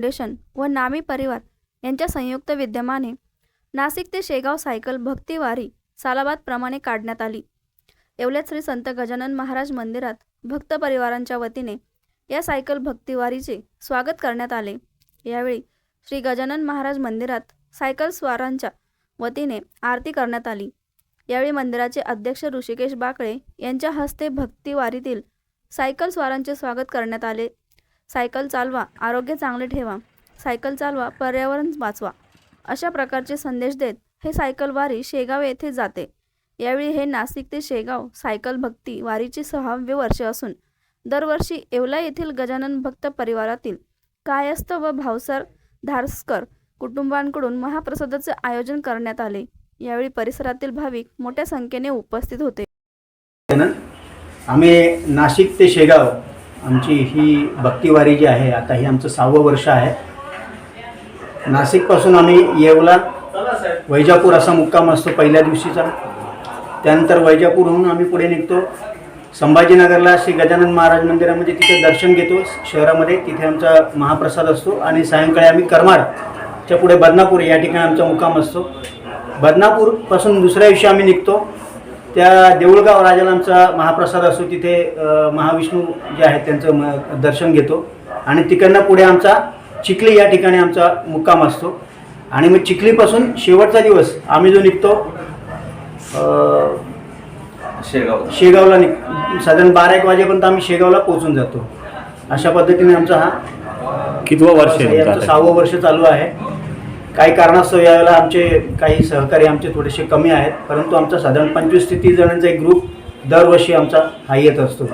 Foundation व नामी परिवार यांच्या संयुक्त विद्यमाने नाशिक ते शेगाव सायकल भक्ती वारी सालाबाद प्रमाणे काढण्यात आली। येवल्यात श्री संत गजानन महाराज मंदिरात भक्त परिवारांच्या वतीने या सायकल भक्ती वारीचे स्वागत करण्यात आले। यावेळी श्री गजानन महाराज मंदिरात सायकल स्वारांच्या वतीने आरती करण्यात आली। यावेळी मंदिराचे अध्यक्ष ऋषिकेश बाकळे यांच्या हस्ते भक्ती वारीतील सायकल स्वारांचे स्वागत करण्यात आले। सायकल चालवा, आरोग्य चांगले ठेवा, सायकल चालवा, पर्यावरण वाचवा अशा प्रकारचे संदेश देत हे सायकल वारी शेगाव येथे जाते। यावेळी हे नाशिक ते शेगाव सायकल भक्ती वारीचे 6वे वर्ष असून दरवर्षी येवला येथील गजानन भक्त परिवारातील कायस्थ व भावसर धारस्कर कुटुंबांकडून महाप्रसादाचे आयोजन करण्यात आले। यावेळी परिसरातील भाविक मोठ्या संख्येने उपस्थित होते। आम्ही नाशिक ते शेगाव आमची ही भक्तिवारी जी आहे, आता ही आमचं 6वं वर्ष आहे। नाशिकपासून आम्ही येवला वैजापूर असा मुक्काम असतो पहिल्या दिवशीचा। त्यानंतर वैजापूरहून आम्ही पुढे निघतो संभाजीनगरला श्री गजानन महाराज मंदिरामध्ये, तिथे दर्शन घेतो शहरामध्ये, तिथे आमचा महाप्रसाद असतो आणि सायंकाळी आम्ही करमाडच्या पुढे बदनापूर या ठिकाणी आमचा मुक्काम असतो। बदनापूरपासून दुसऱ्या दिवशी आम्ही निघतो, त्या देऊळगाव राजाला आमचा महाप्रसाद असतो, तिथे महाविष्णू जे आहेत त्यांचं दर्शन घेतो आणि तिकडनं पुढे आमचा चिखली या ठिकाणी आमचा मुक्काम असतो। आणि मग चिखलीपासून शेवटचा दिवस आम्ही जो निघतो शेगावला साधारण 12-1 वाजेपर्यंत आम्ही शेगावला पोहोचून जातो। अशा पद्धतीने आमचा हा कितवा वर्ष आहे? आमचं 6वं वर्ष चालू आहे। काही कारणास्तव यावेळेला आमचे काही सहकारी आमचे थोडेसे कमी आहेत, परंतु आमचा साधारण 25 ते 30 जणांचा एक ग्रुप दरवर्षी आमचा हा येत असतो।